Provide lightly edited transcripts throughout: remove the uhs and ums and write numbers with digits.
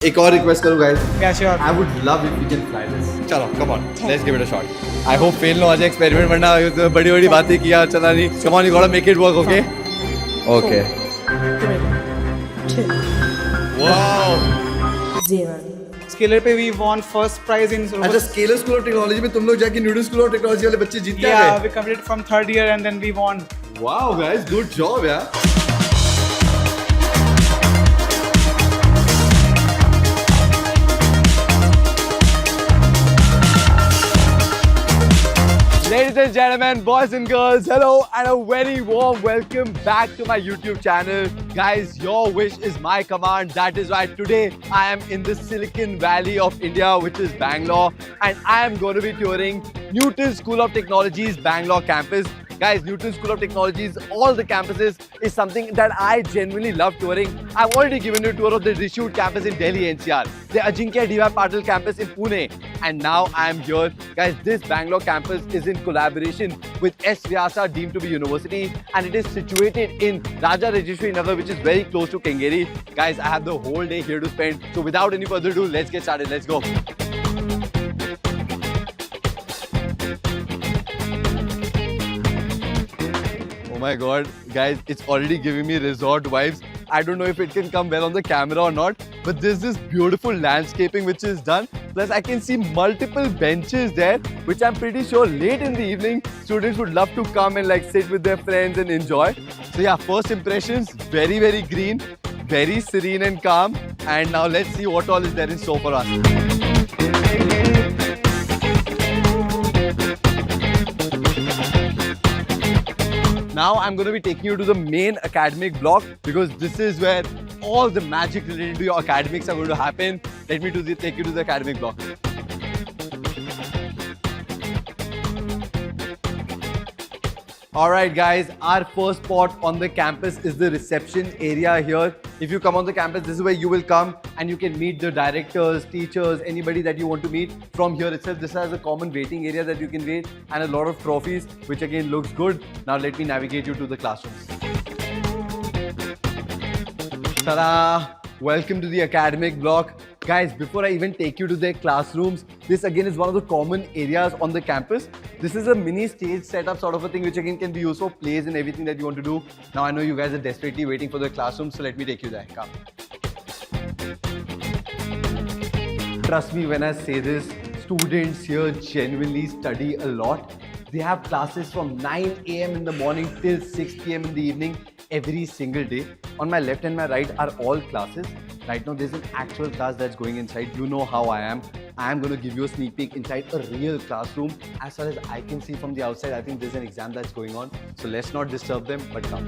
एक और रिक्वेस्ट करूँ guys. Yeah, sure. I would love if we can fly this. चलो, come on, let's give it a shot. I hope fail ना हो जाए experiment वरना बड़ी-बड़ी बातें किया चला नहीं. Come on, you gotta make it work, okay? Okay. 3, 2, Wow. 0. Scalar पे we won first prize in अच्छा, Scalar School of Technology में तुम लोग जाके Newton School of Technology वाले बच्चे जीत के आ Yeah, गए. we completed from third year and then we won. Wow, guys, good job, yeah. Ladies and gentlemen, boys and girls, hello and a very warm welcome back to my YouTube channel. Guys, your wish is my command. That is why today I am in the Silicon Valley of India, which is Bangalore, and I am going to be touring Newton School of Technology's Bangalore campus. Guys, Newton School of Technology's all the campuses is something that I genuinely love touring. I've already given you a tour of the Rishute campus in Delhi NCR, the Ajinkya D.Y. Patil campus in Pune, and now I am here. Guys, this Bangalore campus is in collaboration with S. Vyasa deemed to be university, and it is situated in Raja Rajeshwari Nagar, which is very close to Kengeri. Guys, I have the whole day here to spend. So without any further ado, let's get started. Let's go. Oh my god, guys, it's already giving me resort vibes. I don't know if it can come well on the camera or not, but there's this beautiful landscaping which is done. Plus, I can see multiple benches there, which I'm pretty sure late in the evening, students would love to come and like sit with their friends and enjoy. So yeah, first impressions, very, very green, very serene and calm. And now let's see what all is there in store for us. Now I'm going to be taking you to the main academic block because this is where all the magic related to your academics are going to happen. Let me take you to the academic block. Alright guys, our first spot on the campus is the reception area here. If you come on the campus, this is where you will come and you can meet the directors, teachers, anybody that you want to meet from here itself. This has a common waiting area that you can wait and a lot of trophies, which again looks good. Now let me navigate you to the classrooms. Ta-da! Welcome to the academic block. Guys, before I even take you to their classrooms, this again is one of the common areas on the campus. This is a mini stage setup sort of a thing which again can be used for plays and everything that you want to do. Now I know you guys are desperately waiting for the classroom, so let me take you there. Come. Trust me when I say this, students here genuinely study a lot. They have classes from 9 a.m. in the morning till 6 p.m. in the evening every single day. On my left and my right are all classes. Right now there's an actual class that's going inside. You know how I am. I am going to give you a sneak peek inside a real classroom. As far as I can see from the outside, I think there's an exam that's going on. So let's not disturb them, but come.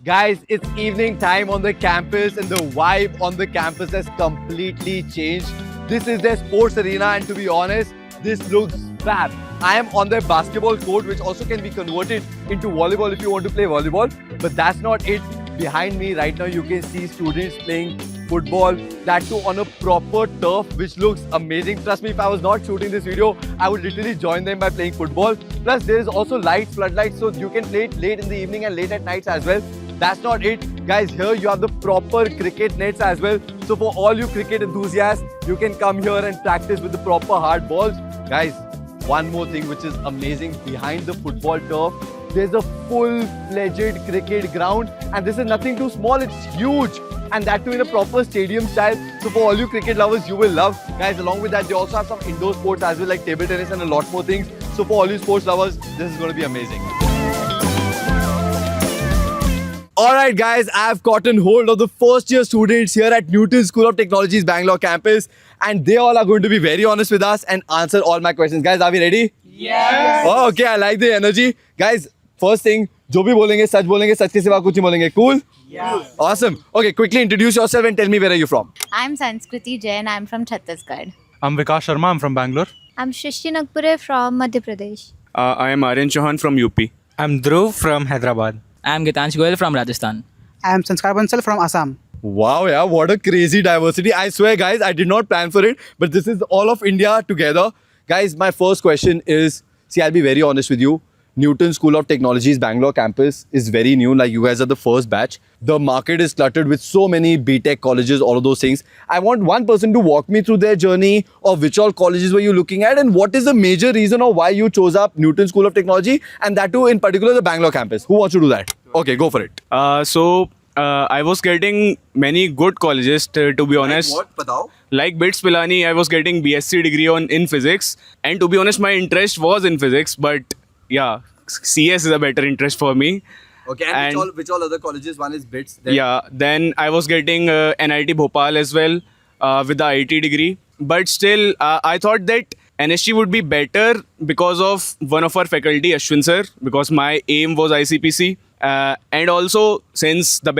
Guys, it's evening time on the campus and the vibe on the campus has completely changed. This is their sports arena and to be honest, this looks fab. I am on their basketball court which also can be converted into volleyball if you want to play volleyball. But that's not it. Behind me right now you can see students playing football, that too on a proper turf which looks amazing. Trust me, if I was not shooting this video, I would literally join them by playing football. Plus there is also lights, floodlights, so you can play it late in the evening and late at nights as well. That's not it. Guys, here you have the proper cricket nets as well. So for all you cricket enthusiasts, you can come here and practice with the proper hard balls. Guys, one more thing which is amazing, behind the football turf, there's a full-fledged cricket ground and this is nothing too small, it's huge. And that too in a proper stadium style. So for all you cricket lovers, you will love. Guys, along with that, they also have some indoor sports as well like table tennis and a lot more things. So for all you sports lovers, this is going to be amazing. Alright guys, I have gotten hold of the first year students here at Newton School of Technology's Bangalore campus and they all are going to be very honest with us and answer all my questions. Guys, are we ready? Yes! Oh, okay, I like the energy. Guys, first thing, जो भी बोलेंगे सच के सिवा कुछ नहीं बोलेंगे. Cool? Yeah. Awesome. Okay, quickly introduce yourself and tell me where are you from? I'm Sanskriti Jain. I'm from Chhattisgarh. I'm Vikas Sharma. I'm from Bangalore. I'm Shrishti Nagpure from Madhya Pradesh. I am Aryan Chauhan from UP. I'm Dhruv from Hyderabad. I'm Gitansh Goyal from Rajasthan. I am Sanskar Bansal from Assam. Wow, yeah, what a crazy diversity. I swear, guys, I did not plan for it, but this is all of India together. Guys, my first question is, see, I'll be very honest with you. Newton School of Technology's Bangalore campus is very new. Like, you guys are the first batch. The market is cluttered with so many BTech colleges, all of those things. I want one person to walk me through their journey of which all colleges were you looking at and what is the major reason of why you chose up Newton School of Technology and that too in particular the Bangalore campus. Who wants to do that? Okay, go for it. I was getting many good colleges, to be honest. Like what? Batao. Like BITS Pilani, I was getting BSc degree in physics. And to be honest, my interest was in physics. But yeah, CS is a better interest for me. Okay, and which all other colleges? One is BITS. Yeah, then I was getting NIT Bhopal as well with the IT degree. But still, I thought that NSG would be better because of one of our faculty, Ashwin sir, because my aim was ICPC. And also, since the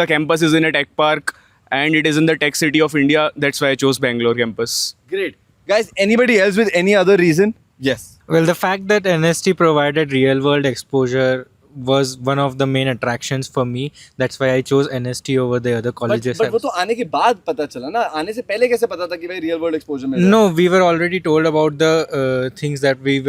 campus is in a tech park and it is in the tech city of India, that's why I chose Bangalore campus. Great. Guys, anybody else with any other reason? Yes. Well, the fact that NST provided real world exposure was one of the main attractions for me. That's why I chose NST over the other colleges. But वो तो आने के बाद पता चला ना, आने से पहले कैसे पता था कि भाई real world exposure में? No, we were already told about the things that we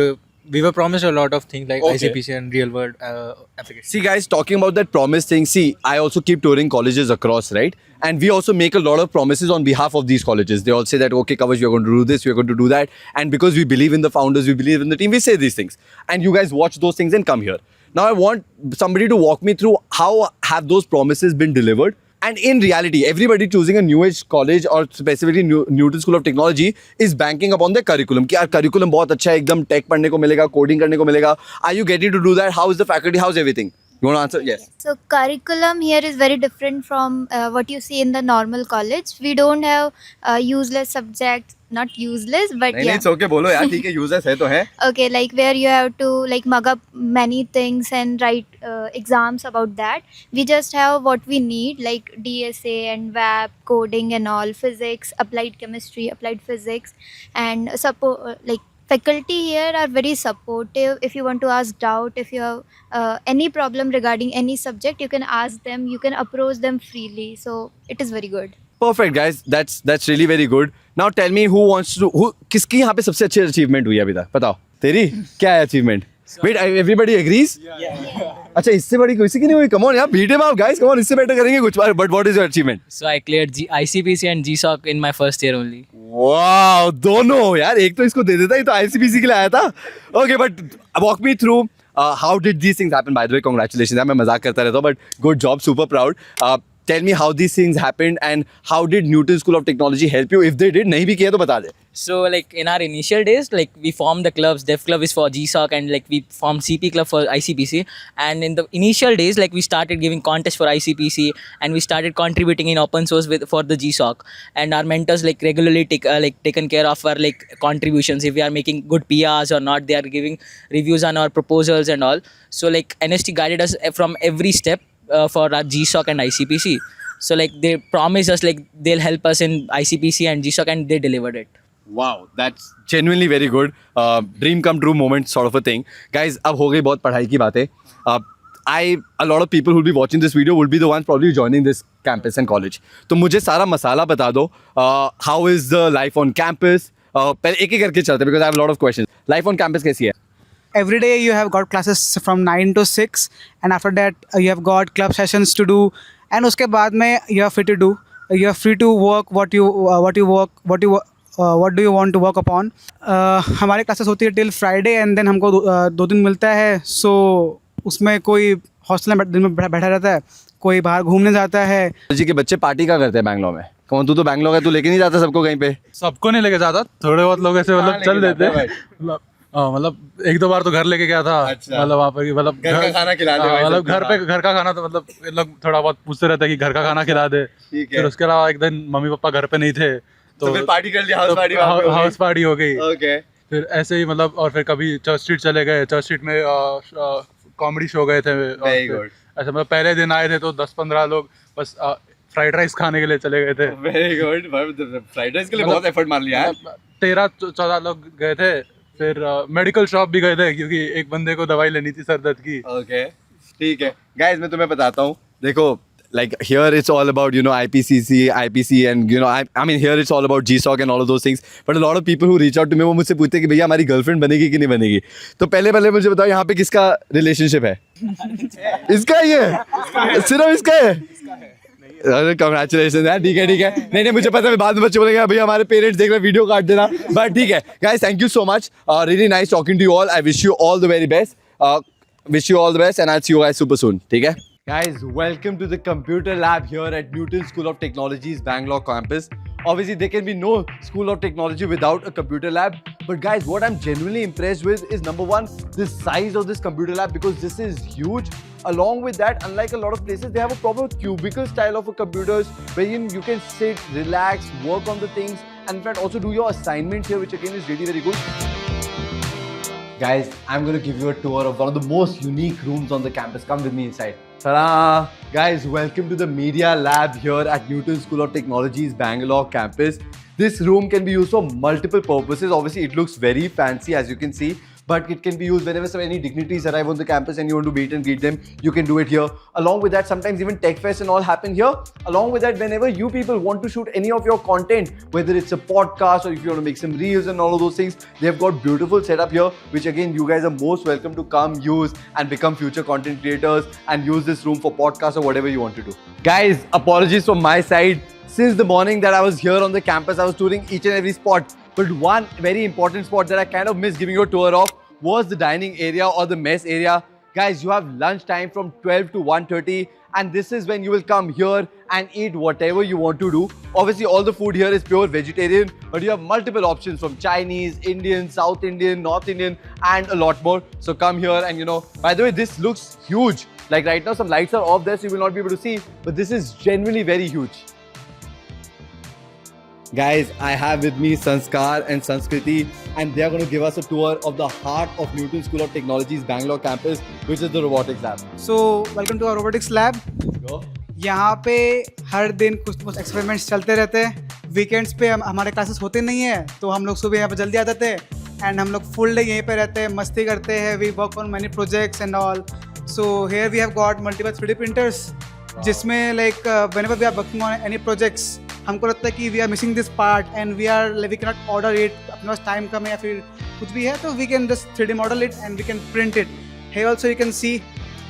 were promised a lot of things like Okay. ICPC and real world applications. See, guys, talking about that promise thing, see, I also keep touring colleges across, right? And we also make a lot of promises on behalf of these colleges. They all say that, okay, Kavach, you're going to do this, you're going to do that. And because we believe in the founders, we believe in the team, we say these things. And you guys watch those things and come here. Now, I want somebody to walk me through how have those promises been delivered. And in reality, everybody choosing a new age college or specifically Newton School of Technology is banking upon their curriculum. कि यार curriculum बहुत अच्छा है, एकदम tech पढ़ने को मिलेगा, coding करने को मिलेगा. Are you getting to do that? How is the faculty? How's everything? You want to answer? Yes. So curriculum here is very different from what you see in the normal college. We don't have useless subjects, not useless, but नहीं yeah. नहीं, it's okay, बोलो यार, ठीक है, users है तो है. Okay, like where you have to like mug up many things and write exams about that. We just have what we need like DSA and WAP, coding and all, physics, applied chemistry, applied physics, and like faculty here are very supportive. If you want to ask doubt, if you have any problem regarding any subject, you can ask them, you can approach them freely. So it is very good. Perfect, guys. That's really very good. Now tell me किसकी यहाँ पे सबसे अच्छी achievement हुई अभी तक? बताओ. तेरी क्या है achievement? Wait, everybody agrees? अच्छा, इससे बड़ी किसी की नहीं हुई? Come on यार, beat him up, guys. Come on, इससे better करेंगे कुछ. But what is your achievement? So I cleared ICPC and GSOC in my first year only. Wow, दोनों यार, एक तो इसको दे देता, ये तो ICPC के लिए आया था. Okay, but walk me through how did these things happen? By the way, congratulations. मैं मजाक करता रहता हूँ, but good job, super proud. Tell me how these things happened and how did Newton School of Technology help you? If they did, नहीं भी किया तो बता दे. So like in our initial days, like we formed the clubs. Dev Club is for GSOC and like we formed CP Club for ICPC. And in the initial days, like we started giving contests for ICPC and we started contributing in open source for the GSOC. And our mentors like regularly taken care of our like contributions. If we are making good PRs or not, they are giving reviews on our proposals and all. So like NST guided us from every step for our GSOC and ICPC. So like they promised us like they'll help us in ICPC and GSOC and they delivered it. Wow, that's genuinely very good. Dream come true moment sort of a thing. Guys, अब हो गई बहुत पढ़ाई की बातें. A lot of people who will be watching this video will be the ones probably joining this campus and college. तो मुझे सारा मसाला बता दो. How is the life on campus? पहले एक एक करके चलते because I have a lot of questions. Life on campus कैसी है? Every day you have got classes from 9 to 6 and after that you have got club sessions to do and उसके बाद में you are free to do. You are free to work what do you want to work upon. हमारे classes होती है till Friday and then हमको 2 दिन मिलता है. So उसमें कोई हॉस्टल में दिन में बैठा रहता है, कोई बाहर घूमने जाता है. जी के बच्चे पार्टी का करते हैं बैंगलोर में. कौन तू तो बैंगलोर है, तू लेके नहीं जाता सबको कहीं पे? सबको नहीं लेके जाता, थोड़े बहुत लोग ऐसे मतलब चल देते हैं. मतलब एक दो बार तो घर लेके गया था. मतलब वहाँ पर मतलब घर का खाना खिला दे. मतलब घर का खाना तो मतलब लोग थोड़ा बहुत पूछते रहते हैं कि घर का खाना खिला दे. फिर उसके अलावा एक दिन मम्मी पापा घर पे नहीं थे तो फिर पार्टी कर लिया. हाउस पार्टी हो गई. ओके. फिर ऐसे ही मतलब और फिर कभी चर्च स्ट्रीट चले गए. चर्च स्ट्रीट में कॉमेडी शो गए थे. ऐसे मतलब पहले दिन आए थे तो 10-15 लोग बस फ्राइड राइस खाने के लिए चले गए थे. Very good. फ्राइड राइस के लिए बहुत एफर्ट मार लिया है. 13-14 लोग गए थे. फिर मेडिकल शॉप भी गए थे क्योंकि एक बंदे को दवाई लेनी थी सर दर्द की. ओके, ठीक है. गाइस मैं तुम्हें बताता हूँ, देखो like here it's all about, you know, IPCC, IPC, and you know, I mean here it's all about GSOC and all of those things. But a lot of people who reach out to me, वो मुझसे पूछते हैं कि भैया हमारी girlfriend बनेगी कि नहीं बनेगी. तो पहले मुझे बताओ यहाँ पे किसका रिलेशनशिप है? इसका ही है, सिर्फ इसका है. Congratulations यार, ठीक है. नहीं मुझे पता है बाद में बच्चे बोलेंगे भैया हमारे पेरेंट्स देख रहे वीडियो काट देना. बट ठीक है guys, thank you so much. Really nice talking to you all. I wish you all the very best. Wish you all the best and I'll see you guys super soon. ठीक है? Guys, welcome to the computer lab here at Newton School of Technology's Bangalore campus. Obviously, there can be no school of technology without a computer lab. But guys, what I'm genuinely impressed with is number one, the size of this computer lab, because this is huge. Along with that, unlike a lot of places, they have a proper cubicle style of a computers where you can sit, relax, work on the things, and in fact also do your assignments here, which again is really very good. Guys, I'm going to give you a tour of one of the most unique rooms on the campus. Come with me inside. Ta-da! Guys, welcome to the Media Lab here at Newton School of Technology's Bangalore campus. This room can be used for multiple purposes. Obviously, it looks very fancy as you can see. But it can be used whenever so any dignitaries arrive on the campus and you want to meet and greet them, you can do it here. Along with that, sometimes even tech fest and all happen here. Along with that, whenever you people want to shoot any of your content, whether it's a podcast or if you want to make some reels and all of those things, they've got beautiful setup here, which again, you guys are most welcome to come use and become future content creators and use this room for podcasts or whatever you want to do. Guys, apologies from my side. Since the morning that I was here on the campus, I was touring each and every spot. But one very important spot that I kind of missed giving you a tour of was the dining area or the mess area. Guys, you have lunch time from 12 to 1:30 and this is when you will come here and eat whatever you want to do. Obviously, all the food here is pure vegetarian, but you have multiple options from Chinese, Indian, South Indian, North Indian, and a lot more. So come here and, you know, by the way, this looks huge. Like right now, some lights are off there, so you will not be able to see, but this is genuinely very huge. Guys, I have with me Sanskar and Sanskriti, and they are going to give us a tour of the heart of Newton School of Technology's Bangalore campus, which is the robotics lab. So, welcome to our robotics lab. Go. यहाँ पे हर दिन कुछ experiments चलते रहते हैं. Weekends पे हमारे classes होते नहीं है, तो हम लोग सुबह यहाँ पे जल्दी आ जाते हैं एंड हम लोग फुल डे यहीं पे रहते हैं, मस्ती करते हैं. We work on many projects and all. So here we have got multiple 3D printers, जिसमें like whenever we are working on any projects, हमको लगता है कि we are missing this part and we can not order it, अपने पास time कम है या फिर कुछ भी है, तो we can just 3D model it and we can print it. Here also you can see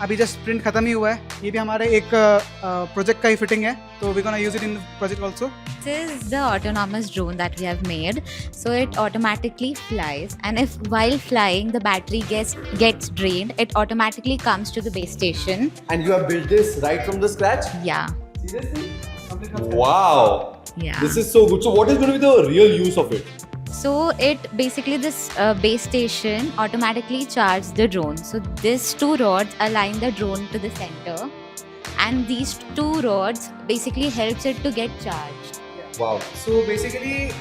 अभी जस्ट प्रिंट खत्म ही हुआ है. ये भी हमारे एक प्रोजेक्ट का ही फिटिंग है, तो we gonna use it in project also. This is the autonomous drone that we have made. So it automatically flies, and if while flying the battery gets drained, it automatically comes to the base station. And you have built this right from the scratch? Yeah. Seriously? Wow. Yeah. This is so good. So what is going to be the real use of it? So it basically this base station automatically charges the drone. So these two rods align the drone to the center, and these two rods basically helps it to get charged. Wow. So basically,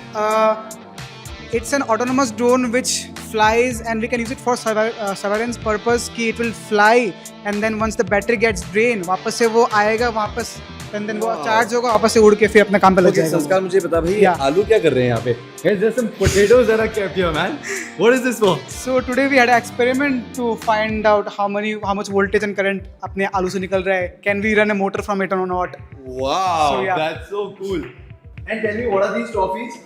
it's an autonomous drone which flies, and we can use it for surveillance purpose. कि it will fly, and then once the battery gets drained, वापस से वो आएगा वापस, and then वो charge होगा, वापस से उड़ के फिर अपने काम पे लग जाएगा. संस्कार, मुझे बता भाई, Yeah. आलू क्या कर रहे हैं यहाँ पे? Guys, there's some potatoes that are kept here, man. What is this for? So today we had an experiment to find out how much voltage and current अपने आलू से निकल रहा है. Can we run a motor from it or not? Wow, So, yeah. that's so cool. And tell me, what are these trophies?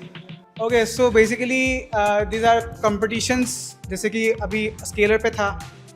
Okay, so basically these are competitions. जैसे कि अभी scalar पे था,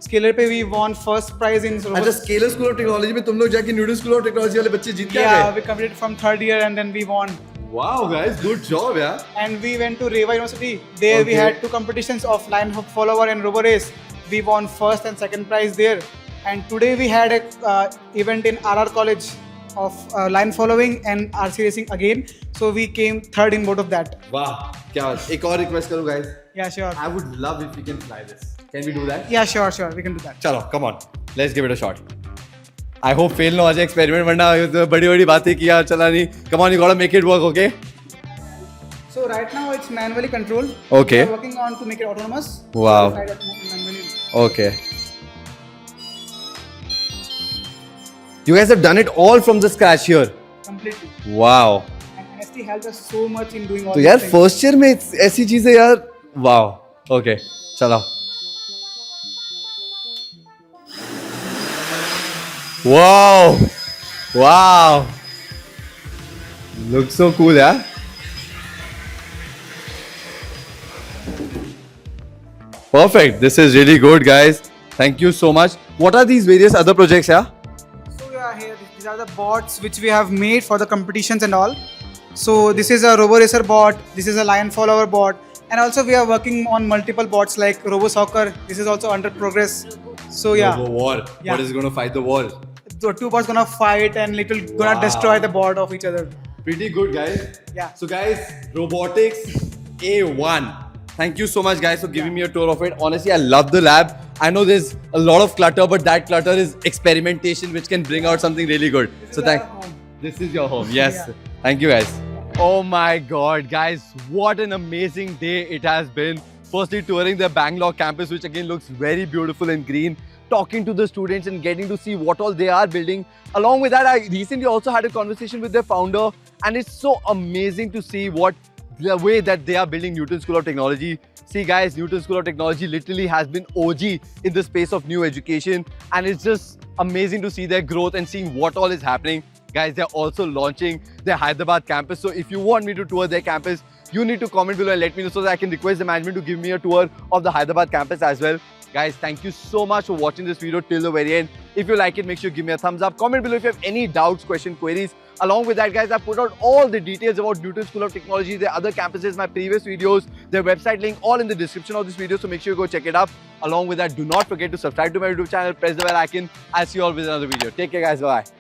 स्केलर पे we won first prize in. अच्छा, scalar school of technology में तुम लोग जाके न्यूटन स्कूल ऑफ टेक्नोलॉजी वाले बच्चे जीत के आ Yeah, गए. we competed from 3rd year and then we won. Wow, guys, good job, yeah. And we went to Reva University. There we Okay. had two competitions of line follower and robo race. We won first and second prize there. And today we had a event in RR College of line following and RC racing again. So we came third in both of that. Wow, क्या बात. एक और request करूँ, guys. Yeah, sure. I would love if we can fly this. Can we do that? Yeah, sure. We can do that. चलो, come on, let's give it a shot. I hope fail ना हो जाए experiment, वरना तो बड़ी बातें किया चला नहीं. Come on, you gotta make it work, okay? So right now it's manually controlled. Okay. We are working on to make it autonomous. Wow. So try that manually. Okay. You guys have done it all from the scratch here. Completely. Wow. And NST helped us so much in doing all तो these यार things. First year में ऐसी चीजें यार. Wow. Okay, चलो. Wow. Wow. Looks so cool, yeah? Perfect. This is really good, guys. Thank you so much. What are these various other projects, yeah? So yeah, here these are the bots which we have made for the competitions and all. So this is a Robo Racer bot, this is a Lion Follower bot, and also we are working on multiple bots like Robo Soccer. This is also under progress. So yeah, Robo War. Yeah. What is going to fight the war? the two bots gonna fight and little gonna destroy the board of each other. Pretty good, guys. Yeah. So, guys, robotics A1. Thank you so much, guys, for giving me a tour of it. Honestly, I love the lab. I know there's a lot of clutter, but that clutter is experimentation, which can bring out something really good. So, this is your home. Yes. Yeah. Thank you, guys. Oh my God, guys, what an amazing day it has been. Firstly, touring the Bangalore campus, which again looks very beautiful and green. Talking to the students and getting to see what all they are building. Along with that, I recently also had a conversation with their founder, and it's so amazing to see what the way that they are building Newton School of Technology. See, guys, Newton School of Technology literally has been OG in the space of new education, and it's just amazing to see their growth and seeing what all is happening. Guys, they're also launching their Hyderabad campus. So if you want me to tour their campus, you need to comment below and let me know so that I can request the management to give me a tour of the Hyderabad campus as well. Guys, thank you so much for watching this video till the very end. If you like it, make sure you give me a thumbs up. Comment below if you have any doubts, questions, queries. Along with that, guys, I put out all the details about Newton School of Technology, their other campuses, my previous videos, their website link, all in the description of this video. So make sure you go check it up. Along with that, do not forget to subscribe to my YouTube channel, press the bell icon. I'll see you all with another video. Take care, guys. Bye.